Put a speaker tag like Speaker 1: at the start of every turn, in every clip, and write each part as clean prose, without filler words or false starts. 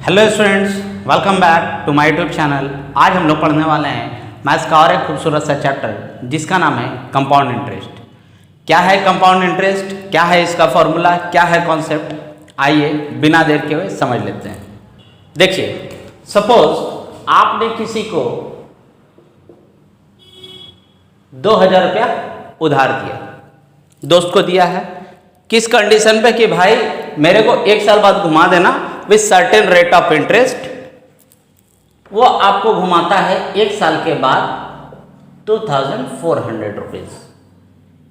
Speaker 1: Hello students, welcome back to my YouTube channel. आज हम लोग पढ़ने वाले हैं मैथ्स का और एक खूबसूरत सा चैप्टर जिसका नाम है कंपाउंड इंटरेस्ट। क्या है कंपाउंड इंटरेस्ट, क्या है इसका फॉर्मूला, क्या है कॉन्सेप्ट, आइए बिना देर के हुए समझ लेते हैं। देखिए, सपोज आपने किसी को 2000 रुपया उधार दिया, दोस्त को दिया है, किस कंडीशन पे कि भाई मेरे को 1 साल बाद घुमा देना with certain rate of interest. वो आपको घुमाता है 1 साल के बाद 2400 रुपीज।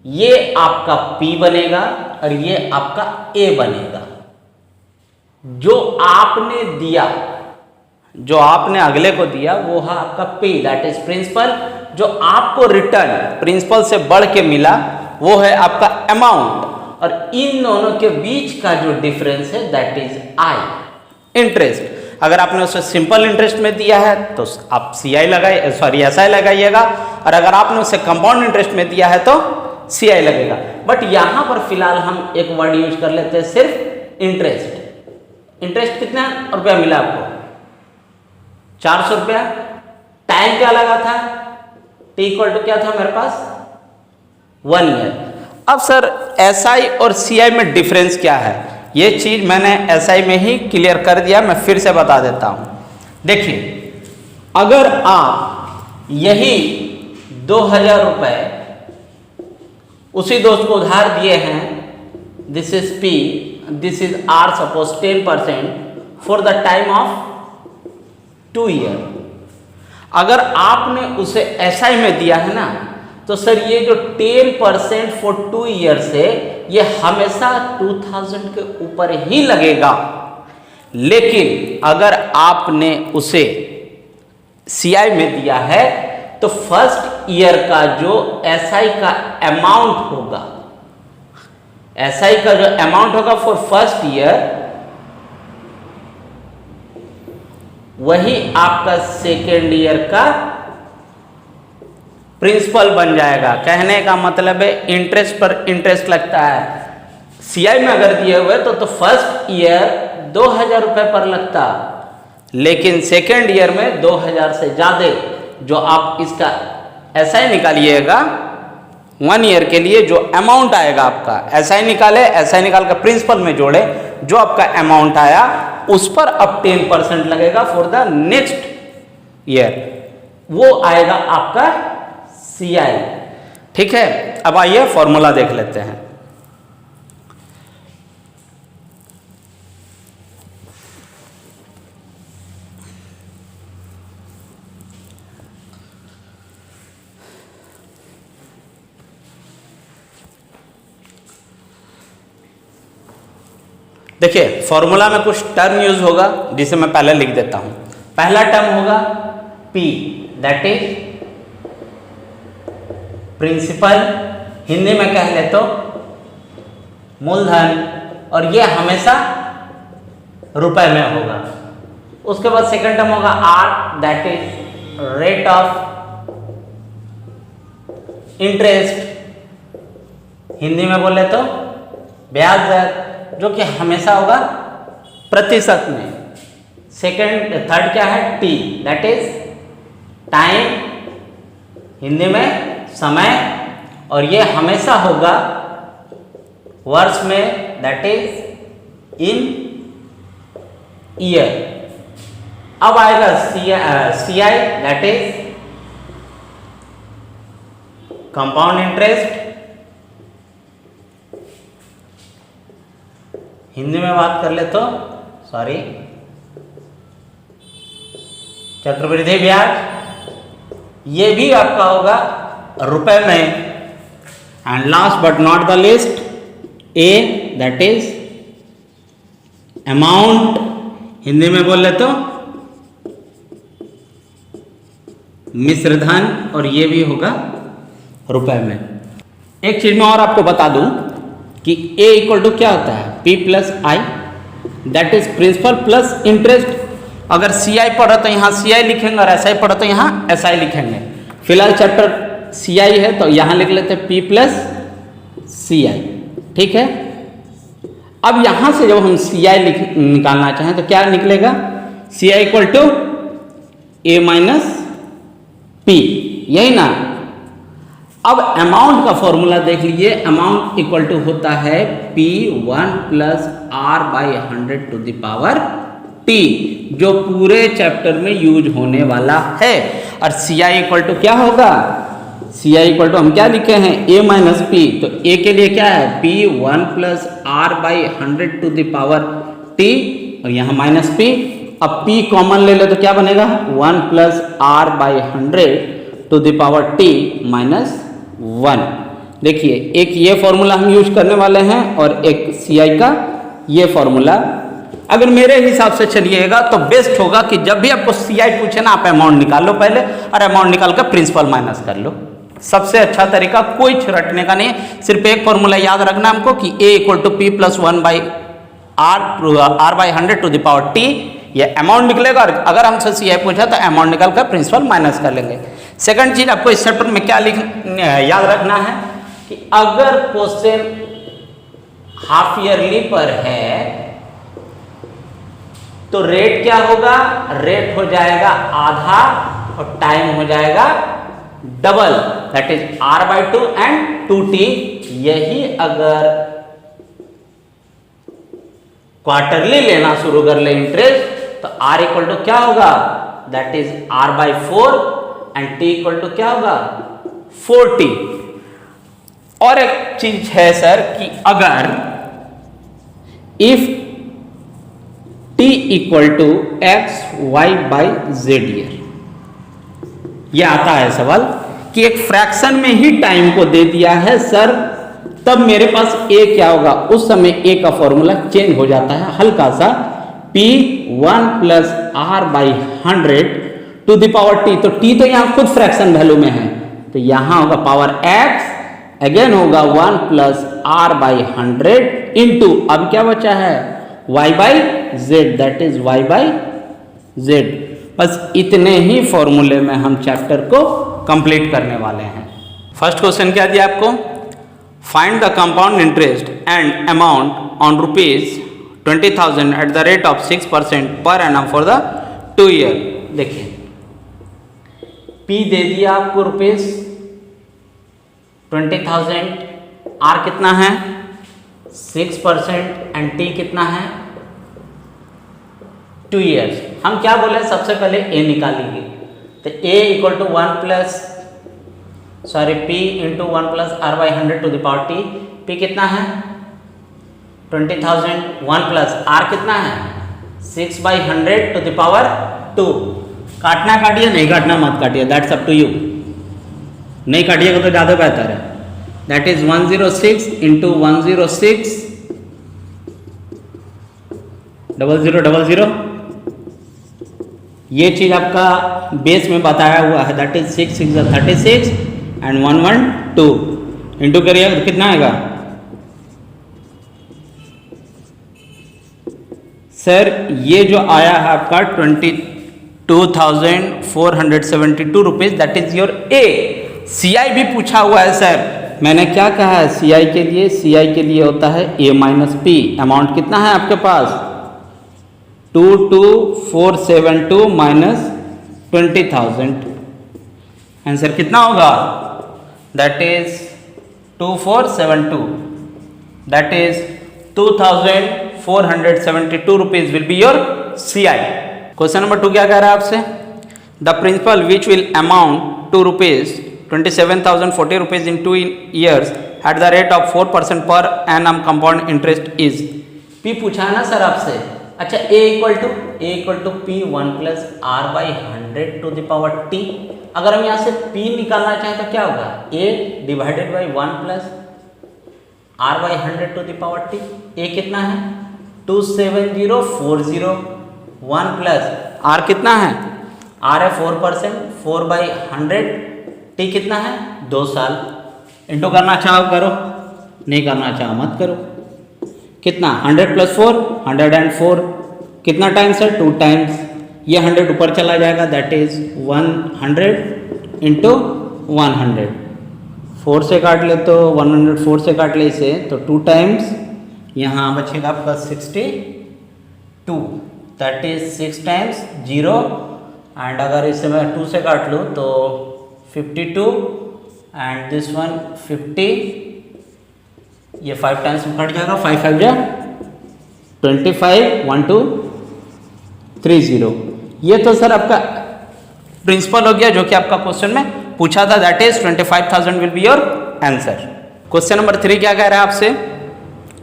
Speaker 1: ये आपका P बनेगा और ये आपका A बनेगा। जो आपने दिया, जो आपने अगले को दिया वो है आपका P, दैट इज प्रिंसिपल। जो आपको रिटर्न प्रिंसिपल से बढ़ के मिला वो है आपका अमाउंट, और इन दोनों के बीच का जो डिफरेंस है दैट इज I, इंटरेस्ट। अगर आपने उसे सिंपल इंटरेस्ट में दिया है तो आप SI लगाइएगा, और अगर आपने उसे कंपाउंड इंटरेस्ट में दिया है तो CI लगेगा। बट यहां पर फिलहाल हम एक वर्ड यूज कर लेते हैं, सिर्फ इंटरेस्ट। इंटरेस्ट कितना रुपया मिला आपको? 400 रुपया। टाइम क्या लगा था? T इक्वल टू क्या था मेरे पास? 1 ईयर। अब सर SI और CI में डिफरेंस क्या है? ये चीज मैंने SI में ही क्लियर कर दिया, मैं फिर से बता देता हूं। देखिए, अगर आप यही 2000 रुपए उसी दोस्त को उधार दिए हैं, this is P, this is R, suppose 10% for the time of 2 year. अगर आपने उसे SI में दिया है ना, तो सर ये जो 10% फॉर 2 ईयर है ये हमेशा 2000 के ऊपर ही लगेगा। लेकिन अगर आपने उसे CI में दिया है तो फर्स्ट ईयर का जो SI का अमाउंट होगा, SI का जो अमाउंट होगा फॉर फर्स्ट ईयर, वही आपका सेकेंड ईयर का प्रिंसिपल बन जाएगा। कहने का मतलब है इंटरेस्ट पर इंटरेस्ट लगता है। CI में अगर दिए हुए तो फर्स्ट ईयर 2000 रुपए पर लगता, लेकिन सेकेंड ईयर में 2000 से ज्यादा जो आप इसका SI निकालिएगा 1 ईयर के लिए, जो अमाउंट आएगा आपका, SI निकाले, SI निकाल कर प्रिंसिपल में जोड़े, जो आपका अमाउंट आया उस पर अब 10% लगेगा फॉर द नेक्स्ट ईयर, वो आएगा आपका CI। ठीक है, अब आइए फॉर्मूला देख लेते हैं। देखिए, फॉर्मूला में कुछ टर्म यूज होगा जिसे मैं पहले लिख देता हूं। पहला टर्म होगा P, that is principal, Hindi में कह ले तो मूलधन, और ये हमेशा रुपए में होगा। उसके बाद सेकंड टर्म होगा R, that is rate of interest, Hindi में बोले तो ब्याज दर, जो कि हमेशा होगा प्रतिशत में। थर्ड क्या है? T, that is time, Hindi में समय, और ये हमेशा होगा वर्ष में, दैट इज इन ईयर। अब आएगा CI, that is compound interest, Hindi में बात कर ले तो चक्रवृद्धि ब्याज, ये भी आपका होगा रुपए में। And last but not the list A, that is amount, Hindi में बोल ले तो मिश्र धन, और ये भी होगा रुपए में। एक चीज मैं और आपको बता दूं कि A इक्वल टू क्या होता है? P plus I, that is principal plus interest. अगर CI पढ़ो तो यहाँ CI लिखेंगे, और SI पढ़ो तो यहाँ SI लिखेंगे। फिलहाल चैप्टर CI है तो यहां लिख लेते हैं P प्लस CI। ठीक है, अब यहां से जब हम CI निकालना चाहें तो क्या निकलेगा? C I equal to A minus P, यही ना। अब अमाउंट का फॉर्मूला देख लीजिए, अमाउंट इक्वल टू होता है P1 plus R by 100 to the power T, जो पूरे चैप्टर में यूज होने वाला है। और सी आई इक्वल टू क्या होगा, सी आई इक्वल टू हम क्या लिखे हैं, A माइनस पी, तो A के लिए क्या है P1 plus R by 100 to the power T, और यहाँ माइनस P। अब P कॉमन ले लो तो क्या बनेगा 1 plus R by 100 to the power T minus 1। देखिए एक ये फॉर्मूला हम यूज करने वाले हैं और एक सी आई का ये फॉर्मूला। अगर मेरे हिसाब से चलिएगा तो बेस्ट होगा कि जब भी आपको सी आई पूछे ना, आप अमाउंट निकाल लो पहले, और अमाउंट निकाल कर प्रिंसिपल माइनस कर लो। सबसे अच्छा तरीका, कोई रटने का नहीं, सिर्फ एक फॉर्मूला याद रखना हमको कि A equal to P plus 1 by R by 100 to the power T, ये अमाउंट निकलेगा। और अगर हमसे सी आई पूछा तो अमाउंट निकाल कर प्रिंसिपल माइनस कर लेंगे। सेकंड चीज आपको इस चैप्टर में क्या याद रखना है कि अगर क्वेश्चन हाफ ईयरली पर है तो रेट क्या होगा, रेट हो जाएगा आधा और टाइम हो जाएगा double, that is R by 2 and 2T। यही अगर क्वार्टरली लेना शुरू कर ले इंटरेस्ट तो R इक्वल टू क्या होगा, that is R by 4 and T equal to क्या होगा 4T। और एक चीज है सर कि अगर if T equal to X Y by Z year, ये आता है सवाल कि एक फ्रैक्शन में ही टाइम को दे दिया है सर, तब मेरे पास A क्या होगा, उस समय A का फॉर्मूला चेंज हो जाता है हल्का सा, P1 plus R by 100 to the power T। तो T तो यहां खुद फ्रैक्शन वैल्यू में है, तो यहां होगा पावर X, अगेन होगा 1 प्लस R बाई 100 इंटू, अब क्या बचा है y by Z, that is y by Z. बस इतने ही फॉर्मूले में हम चैप्टर को कंप्लीट करने वाले हैं। फर्स्ट क्वेश्चन क्या दिया आपको, find the compound interest and amount on ₹20,000 eight the rate of 6% per annum for the 2 year. देखिए P दे दिया आपको ₹20,000, R कितना है 6% एंड T कितना है 2 ईयर्स। हम क्या बोले, सबसे पहले A निकालेंगे, तो A equal to P into 1 plus R by 100 to the power T। P कितना है 20,000, 1 प्लस R कितना है 6 बाई 100 टू द पावर 2। काटना काटिए, नहीं काटना मत काटिए, दैट्स अप टू यू, नहीं काटिएगा तो ज़्यादा बेहतर है। That is 106 into 106 0000। ये चीज आपका बेस में बताया हुआ है, दैट इज 6 6 36 एंड 112 इंटू करिए तो कितना आएगा सर, ये जो आया है आपका 22,472 rupees, that is your A. CI भी पूछा हुआ है सर, मैंने क्या कहा है CI के लिए, CI के लिए होता है A माइनस पी। अमाउंट कितना है आपके पास 22,472 माइनस 20,000, आंसर कितना होगा, that is 2472, that is 2,472 rupees will be your CI। Question number 2 क्या कह रहा है आपसे, the principal which will amount to ₹27,040 rupees in 2 years at the rate of 4% per annum compound interest is. P पूछा है ना सर आपसे। अच्छा A equal to P1 plus R by 100 to the power T। अगर हम यहाँ से P निकालना चाहें तो क्या होगा A divided by 1 plus R by 100 to the power T। A कितना है 27040, 1 प्लस R कितना है, R है 4%, 4 बाई 100, T कितना है 2 साल। इंटू करना चाहो करो, नहीं करना चाहो मत करो। कितना 100 प्लस 4 104, कितना टाइम्स है 2 टाइम्स, ये 100 ऊपर चला जाएगा, दैट इज 100 इंटू 100, 4 से काट ले तो 104 से काट ले इसे तो 2 टाइम्स, यहाँ बचेगा आपका 62। दैट इज 6 टाइम्स 0 एंड अगर इसे मैं 2 से काट लूँ तो 52 एंड दिस वन 50, ये 5 टाइम्स में कट जाएगा, 5 5 जा 25, 1 2 3 0। ये तो सर आपका प्रिंसिपल हो गया जो कि आपका क्वेश्चन में पूछा था, that is 25,000 will be your answer. Question number 3 क्या कह रहा है आपसे,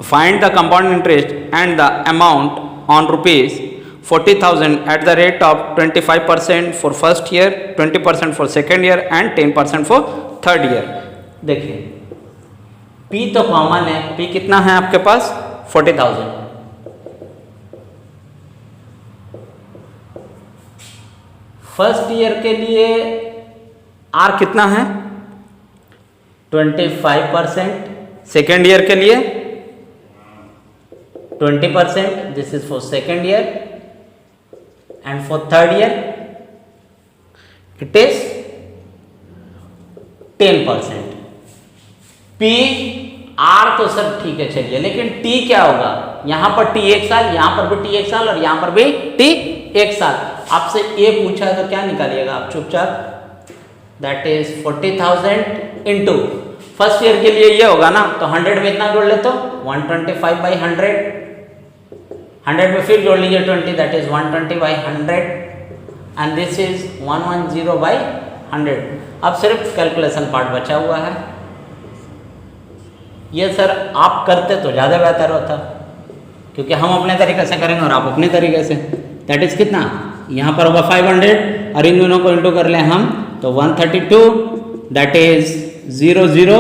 Speaker 1: find the compound interest and the amount on rupees 40,000 eight the rate of 25% for first year, 20% for second year and 10% for third year. देखिए P तो common है, P कितना है आपके पास 40,000, फर्स्ट ईयर के लिए R कितना है 25%, सेकेंड ईयर के लिए 20%, this is for second year and for third year it is 10%। P R तो सर ठीक है चलिए, लेकिन T क्या होगा, यहां पर T 1 साल, यहां पर भी T 1 साल और यहां पर भी T 1 साल। आपसे A पूछा है तो क्या निकालिएगा आप चुपचाप, that is 40,000 into first year के लिए ये होगा ना, तो 100 में इतना जोड़ ले तो 125/100, 100 में फिर जोड़ लीजिए 20, that is 120/100 and this is 110/100। अब सिर्फ कैलकुलेशन पार्ट बचा हुआ है, ये सर आप करते तो ज़्यादा बेहतर होता, क्योंकि हम अपने तरीके से करेंगे और आप अपने तरीके से। दैट इज कितना, यहाँ पर होगा 500 और इन दोनों को इंटू कर ले हम तो 132, दैट इज 0 0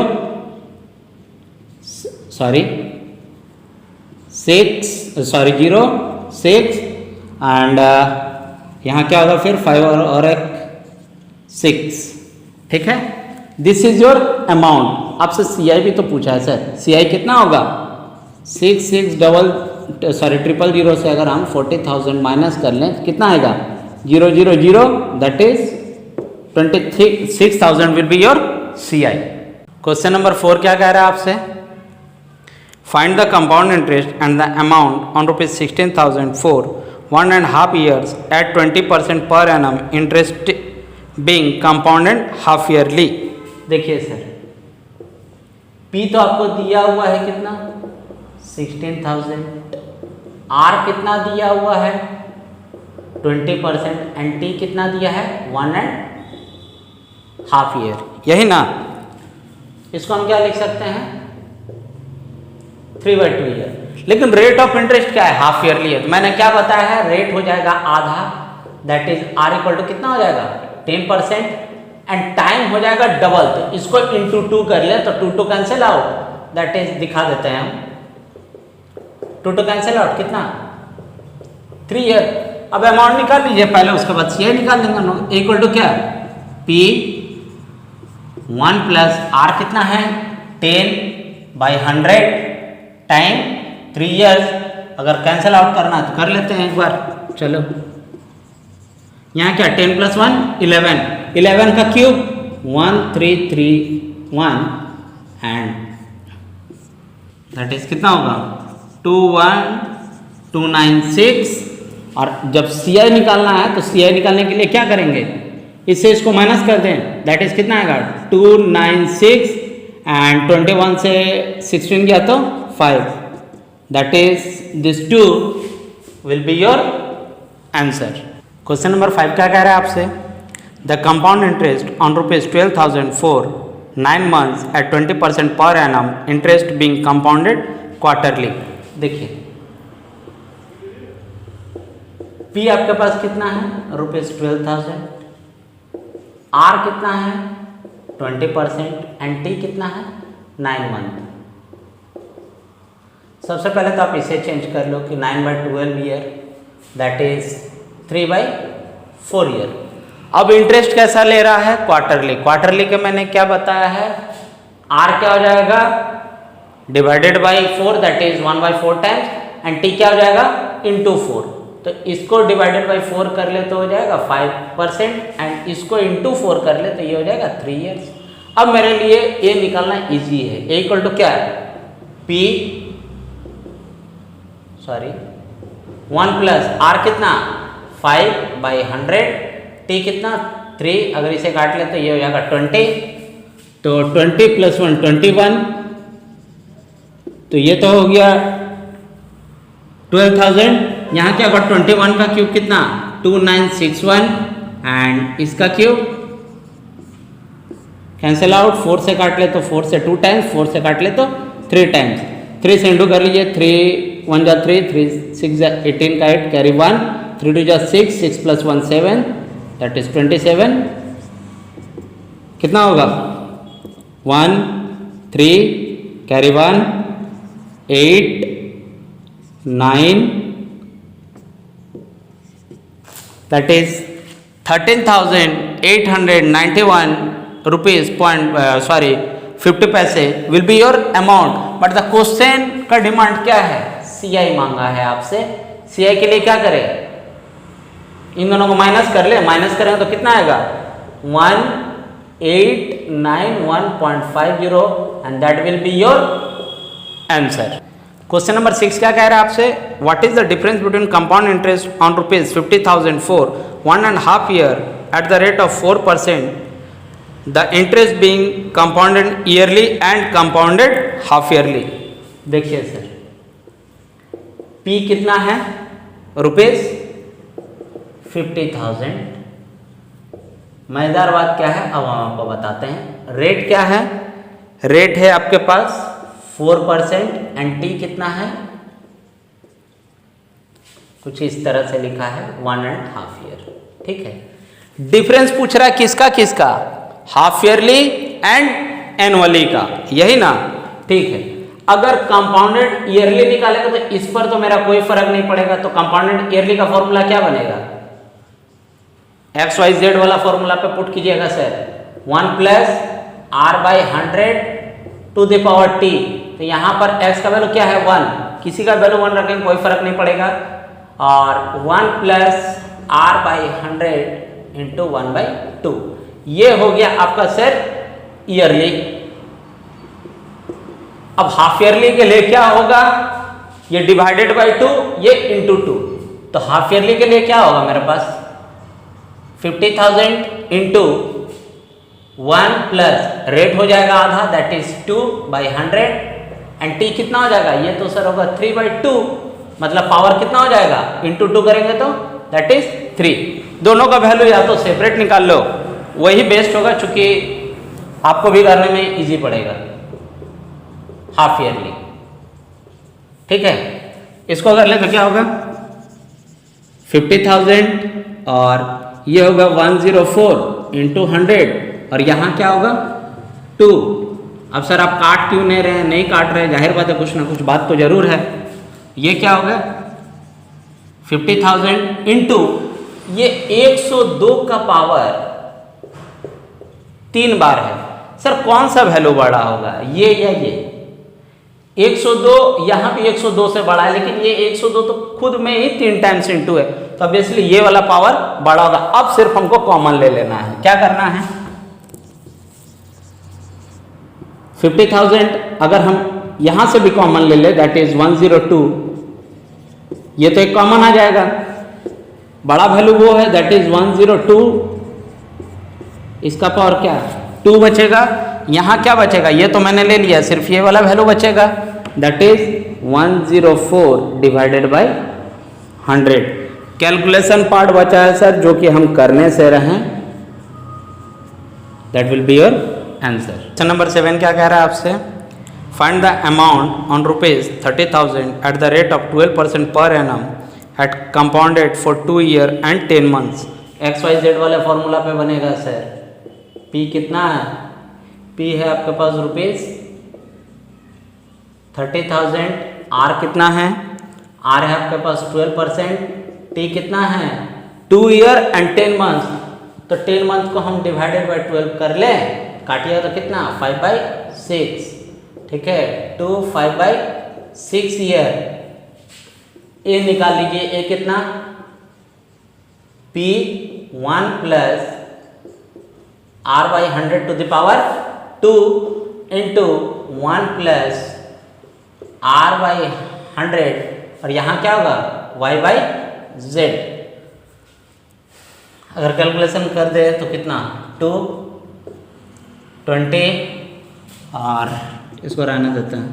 Speaker 1: 6 एंड यहाँ क्या होगा फिर 5 और एक 6, ठीक है। This is your amount. आपसे CI भी तो पूछा है सर, CI कितना होगा 66000 से अगर हम 40,000 माइनस कर लें तो कितना आएगा 000, that is 26,000 will be your CI। Question number 4 क्या कह रहा है आपसे, find the compound interest and the amount on ₹16,000 for 1.5 years at 20% per annum, interest being compounded half yearly. देखिए सर P तो आपको दिया हुआ है कितना 16,000, R कितना दिया हुआ है 20% एंड T कितना दिया है 1.5 year, यही ना। इसको हम क्या लिख सकते हैं 3/2 ईयर। लेकिन रेट ऑफ इंटरेस्ट क्या है हाफ ईयरली है, तो मैंने क्या बताया है रेट हो जाएगा आधा, that is R equal to कितना हो जाएगा 10% एंड टाइम हो जाएगा डबल, तो इसको इंटू 2 कर ले तो 2 2 कैंसिल आउट, दैट इज दिखा देते हैं हम 2 2 कैंसिल आउट कितना 3 ईयर। अब अमाउंट निकाल लीजिए पहले, उसके बाद CI निकाल देंगे। इक्वल टू क्या P1 प्लस R कितना है 10/100 टाइम 3 ईयर्स। अगर कैंसिल आउट करना है तो कर लेते हैं एक बार, चलो यहाँ क्या 10 + 1 11 का क्यूब 1331 एंड दैट इज कितना होगा 21296। और जब CI निकालना है तो CI निकालने के लिए क्या करेंगे, इससे इसको माइनस कर दें, दैट इज कितना आएगा 296 एंड 21 से 16 गया तो 5, that is this 2 will be your answer. Question number 5 क्या कह रहा है आपसे, the compound interest on ₹12,000 for 9 months at 20% per annum, interest being compounded quarterly. देखिए P आपके पास कितना है ₹12,000, R कितना है 20% एंड T कितना है 9 month। सबसे पहले तो आप इसे चेंज कर लो कि 9/12 ईयर दैट इज 3/4 ईयर। अब इंटरेस्ट कैसा ले रहा है क्वार्टरली, क्वार्टरली के मैंने क्या बताया है R क्या हो जाएगा divided by 4 that is 1/4 times and T क्या हो जाएगा इंटू 4। तो इसको डिवाइडेड बाई 4 कर ले तो हो जाएगा 5% एंड इसको इंटू 4 कर ले तो ये हो जाएगा 3 ईयर्स। अब मेरे लिए ये निकालना इजी है, A इक्वल टू क्या है 1 प्लस आर कितना 5/100, टी कितना 3, अगर इसे काट ले तो ये हो जाएगा 20, तो 20 + 1 21, तो ये तो हो गया 12,000। यहाँ क्या होगा 21 का क्यूब कितना 2961 एंड इसका क्यूब कैंसिल आउट, 4 से काट ले तो 4 से 2 टाइम्स, 4 से काट ले तो 3 टाइम्स, 3 से इंटू कर लीजिए, 3 1 जा 3, 3 6 जा 18 का 8 कैरी 1, 3 2 जा 6, 6 + 1 7, दैट इज 27। कितना होगा 1 3 कैरी 1 8 9, दैट इज 13,891 रुपीज 50 पैसे will be your amount. But the question का डिमांड क्या है, सीआई मांगा है आपसे। सीआई के लिए क्या करें, इन दोनों को माइनस कर ले, माइनस करें तो कितना आएगा 1891.50 and that will be your answer. Question number 6 क्या कह रहा है आपसे, what is the difference between compound interest on ₹50,000 for 1.5 year eight the rate of 4%, the interest being compounded yearly and compounded half yearly. देखिए sir, P कितना है ₹50,000, मजेदार बात क्या है अब हम आपको बताते हैं। रेट क्या है, रेट है आपके पास 4% एंड टी कितना है, कुछ इस तरह से लिखा है 1.5 ईयर, ठीक है। डिफरेंस पूछ रहा है किसका किसका, हाफ ईयरली एंड एनुअली का, यही ना, ठीक है। अगर कंपाउंडेड ईयरली निकालेगा तो इस पर तो मेरा कोई फर्क नहीं पड़ेगा, तो कंपाउंडेड ईयरली का फॉर्मूला क्या बनेगा, XYZ वाला फॉर्मूला पे पुट कीजिएगा sir, 1 + R/100 to the power t, तो यहाँ पर x का वैल्यू क्या है 1, किसी का वैल्यू 1 रखेंगे कोई फर्क नहीं पड़ेगा, और 1 + R/100 × 1/2, ये हो गया आपका सर ईयरली। अब हाफ ईयरली के लिए क्या होगा, ये डिवाइडेड बाय 2, ये इंटू 2, तो हाफ ईयरली के लिए क्या होगा मेरे पास 50,000 इंटू 1 प्लस रेट हो जाएगा आधा, दैट इज 2/100 एंड टी कितना हो जाएगा, ये तो सर होगा 3/2, मतलब पावर कितना हो जाएगा इंटू 2 करेंगे तो दैट इज 3। दोनों का वैल्यू या तो सेपरेट निकाल लो, वही बेस्ट होगा, चूंकि आपको भी करने में इजी पड़ेगा हाफ ईयरली, ठीक है। इसको कर ले तो क्या होगा 50,000 और ये होगा 104 × 100 और यहाँ क्या होगा 2। अब सर आप काट क्यों नहीं रहे, नहीं काट रहे, जाहिर बात है कुछ ना कुछ बात तो जरूर है। ये क्या होगा 50,000 इंटू ये 102 का पावर 3 बार है। सर कौन सा वैल्यू बड़ा होगा, ये या ये 102, यहाँ भी 102 से बड़ा है, लेकिन ये 102 तो खुद में ही 3 टाइम्स इंटू है, तो ऑब्वियसली ये वाला पावर बड़ा होगा। अब सिर्फ हमको कॉमन ले लेना है, क्या करना है 50,000 अगर हम यहां से भी कॉमन ले ले दैट इज 102, ये तो एक कॉमन आ जाएगा, बड़ा वैल्यू वो है दैट इज 102, इसका पावर क्या 2 बचेगा, यहां क्या बचेगा, ये तो मैंने ले लिया, सिर्फ ये वाला वैल्यू बचेगा that is 104 divided by 100। Calculation part बचा है सर जो कि हम करने से रहे, that will be your answer. Question number 7 क्या कह रहा है आपसे, find the amount on ₹30,000 at the rate of 12% per annum at compounded for 2 year and 10 months. XYZ वाले फॉर्मूला पे बनेगा सर। P कितना है, P है आपके पास ₹30,000, R कितना है, R है आपके पास 12%, T कितना है 2 ईयर एंड 10 मंथ्स, तो 10 मंथ को हम डिवाइडेड बाय 12 कर ले, काटिएगा तो कितना 5/6, ठीक है, 2 5/6 ईयर। ए निकाल लीजिए, ए कितना P 1 + R/100 to the power 2 into 1 + R/100 और यहाँ क्या होगा y बाई z। अगर कैलकुलेशन कर दे तो कितना 2 20 और इसको रहने देते हैं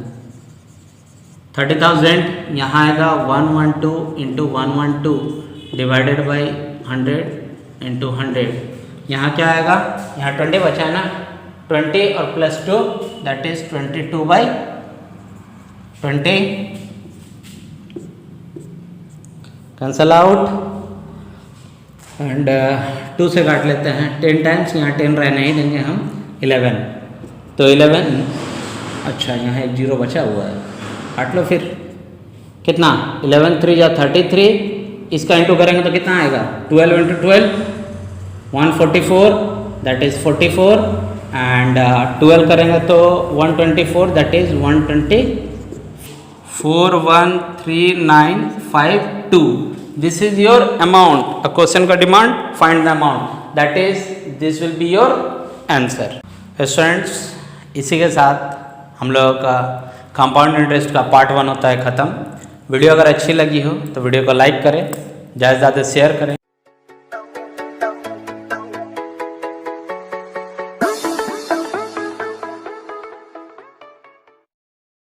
Speaker 1: 30,000। यहाँ आएगा 112 इंटू 112 डिवाइडेड बाई 100 इंटू 100। यहाँ क्या आएगा, यहाँ 20 बचा है ना, 20 और plus 2 that is 22 by 20 cancel out and 2 से काट लेते हैं 10 टाइम्स, यहाँ 10 रहने ही देंगे हम 11। तो 11, अच्छा यहाँ एक 0 बचा हुआ है, काट लो फिर। कितना 11 3 या 33, इसका इंटू करेंगे तो कितना आएगा 12 इंटू 12 144 दैट इज़ 44 एंड 12 करेंगे तो 124 that is 120 413,952। This is your amount. A question का demand find the amount that is this will be your answer. Students, इसी के साथ हम लोगों का कंपाउंड इंटरेस्ट का पार्ट 1 होता है ख़त्म। वीडियो अगर अच्छी लगी हो तो वीडियो को लाइक करें, ज़्यादा से ज़्यादा शेयर करें।